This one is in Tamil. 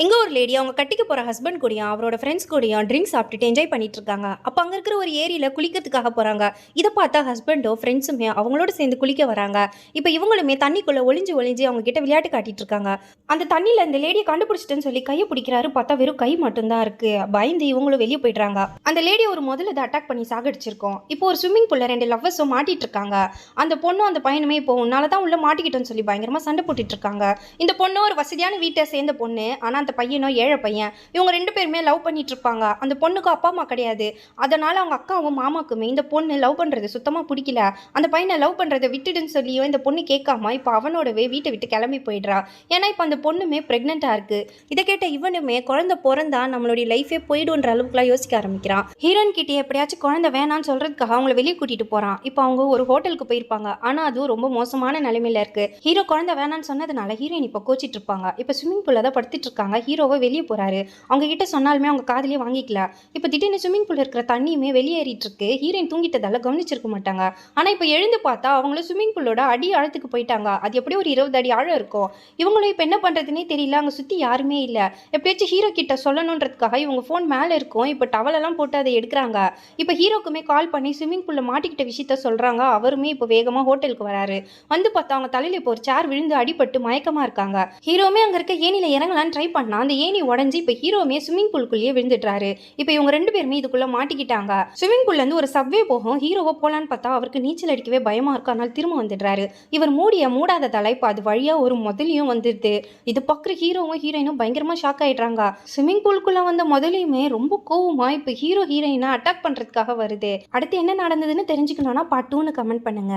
இங்க ஒரு லேடி அவங்க கட்டிக்க போற ஹஸ்பண்ட் கூடயும் அவரோட ஃப்ரெண்ட்ஸ் கூடயும் ட்ரிங்க்ஸ் சாப்பிட்டுட்டு என்ஜாய் பண்ணிட்டு இருக்காங்க. அப்ப அங்க இருக்கிற ஒரு ஏரியில குளிக்கிறதுக்காக போறாங்க. இதை பார்த்தா ஹஸ்பண்டோ ஃப்ரெண்ட்ஸுமே அவங்களோட சேர்ந்து குளிக்க வராங்க. இப்ப இவங்களுமே தண்ணிக்குள்ள ஒளிஞ்சு ஒளிஞ்சு அவங்க கிட்ட விளையாட்டு காட்டிட்டு இருக்காங்க. அந்த தண்ணியில இந்த லேடியை கண்டுபிடிச்சிட்டேன்னு சொல்லி கையை பிடிக்கிறாரு. பார்த்தா வெறும் கை மட்டும்தான் இருக்கு. பயந்து இவங்களும் வெளியே போயிடுறாங்க. அந்த லேடி ஒரு முதல்ல இதை அட்டாக் பண்ணி சாகடிச்சிருக்கோம். இப்போ ஒரு ஸ்விம்மிங் பூல்ல ரெண்டு லவ்வர்ஸும் மாட்டிட்டு இருக்காங்க. அந்த பொண்ணும் அந்த பையனுமே இப்போ உன்னாலதான் உள்ள மாட்டிக்கிட்டோன்னு சொல்லி பயங்கரமா சண்டை போட்டுட்டு இருக்காங்க. இந்த பொண்ணு ஒரு வசதியான வீட்டை சேர்ந்த பொண்ணு. ஆனா அந்த பையனும் ஏழை பையன். இவங்க ரெண்டு பேருமே லவ் பண்ணிட்டு இருப்பாங்க. அந்த பொண்ணுக்கு அப்பா அம்மா கிடையாது. அதனால அவங்க அக்காவும் மாமாக்குமே இந்த பொண்ணு லவ் பண்றது சுத்தமா பிடிக்கல. அந்த பையனை லவ் பண்றதை விட்டுடுன்னு சொல்லியும் இந்த பொண்ணு கேட்காம இப்போ அவனோடவே வீட்டை விட்டு கிளம்பி போயிடுறா. ஏன்னா இப்போ அந்த பொண்ணுமே பிரெக்னெண்டா இருக்கு. இதை கேட்ட இவனுமே குழந்தை பிறந்தா நம்மளுடைய லைஃபே போயிடுன்ற அளவுக்குலாம் யோசிக்க ஆரம்பிக்கிறான். ஹீரோயின் கிட்டே எப்படியாச்சும் குழந்தை வேணான்னு சொல்றதுக்காக அவங்கள வெளியே கூட்டிட்டு போறான். இப்போ அவங்க ஒரு ஹோட்டலுக்கு போயிருப்பாங்க. ஆனா அதுவும் ரொம்ப மோசமான நிலைமையில இருக்கு. ஹீரோ குழந்தை வேணான்னு சொன்னதுனால ஹீரோயின் இப்போ கோச்சிட்டு இருப்பாங்க. இப்போ ஸ்விம்மிங் பூல்ல தான் படுத்துட்டு இருக்காங்க. ஹீரோவை வெளியே போறாரு. அவங்க கிட்ட சொன்னாலுமே அவங்க காதலியே வாங்கிக்கல. இப்போ திடீர்னு ஸ்விம்மிங் பூல்ல இருக்கிற தண்ணியுமே வெளியேறிட்டு இருக்கு. ஹீரோயின் தூங்கிட்டதால கவனிச்சிருக்க மாட்டாங்க. ஆனா இப்போ எழுந்து பார்த்தா அவங்களும் ஸ்விம்மிங் பூலோட அடி ஆழத்துக்கு போயிட்டாங்க. அது எப்படி ஒரு 20 அடி ஆழம் இருக்கும். இவங்களும் இப்போ என்ன பண்றதுன்னே தெரியல. அங்க சுத்தி யாருமே இல்ல. எப்படியாச்சும் ஹீரோ கிட்ட சொல்லணுன்றதுக்காக இவங்க போன் மேல இருக்கும். இப்போ டவல் எல்லாம் போட்டு அதை எடுக்கிறாங்க. இப்போ ஹீரோக்குமே கால் பண்ணி ஸ்விம்மிங் பூல்ல மாட்டிக்கிட்ட விஷயத்த சொல்றாங்க. அவருமே இப்போ வேகமா ஹோட்டலுக்கு வராரு. வந்து பார்த்தா அவங்க தலையில இப்போ ஒரு சேர் விழுந்து அடிபட்டு மயக்கமா இருக்காங்க. ஹீரோமே அங்க இருக்க ஏனில இறங்கலான்னு ட்ரை பண்ணா அந்த ஏணி உடஞ்சி இப்போ ஹீரோமே ஸ்விம்மிங் பூலுக்குள்ளேயே விழுந்துட்டாரு. இப்போ இவங்க ரெண்டு பேருமே இதுக்குள்ள மாட்டிக்கிட்டாங்க. ஸ்விம்மிங் பூல்ல இருந்து ஒரு சப்வே போகும். ஹீரோவை போலான்னு பார்த்தா அவருக்கு நீச்சல் அடிக்கவே பயமா இருக்கு. அதனால திரும்ப வந்துடுறாரு. இவர் மூடாததால இப்போ அது வழியா ஒரு முதலையும் வந்துடுது. இது பக்கம் ஹீரோவும் ஹீரோயினும் பயங்கரமா ஷாக் ஆயிடுறாங்க. ஸ்விம்மிங் பூலுக்குள்ள வந்த முதலையுமே ரொம்ப கோவமா இப்போ ஹீரோயினை அட்டாக் பண்றதுக்காக வருது. அடுத்து என்ன நடந்ததுன்னு தெரிஞ்சுக்கணும்னா பார்ட் 2ன்னு கமெண்ட் பண்ணுங்க.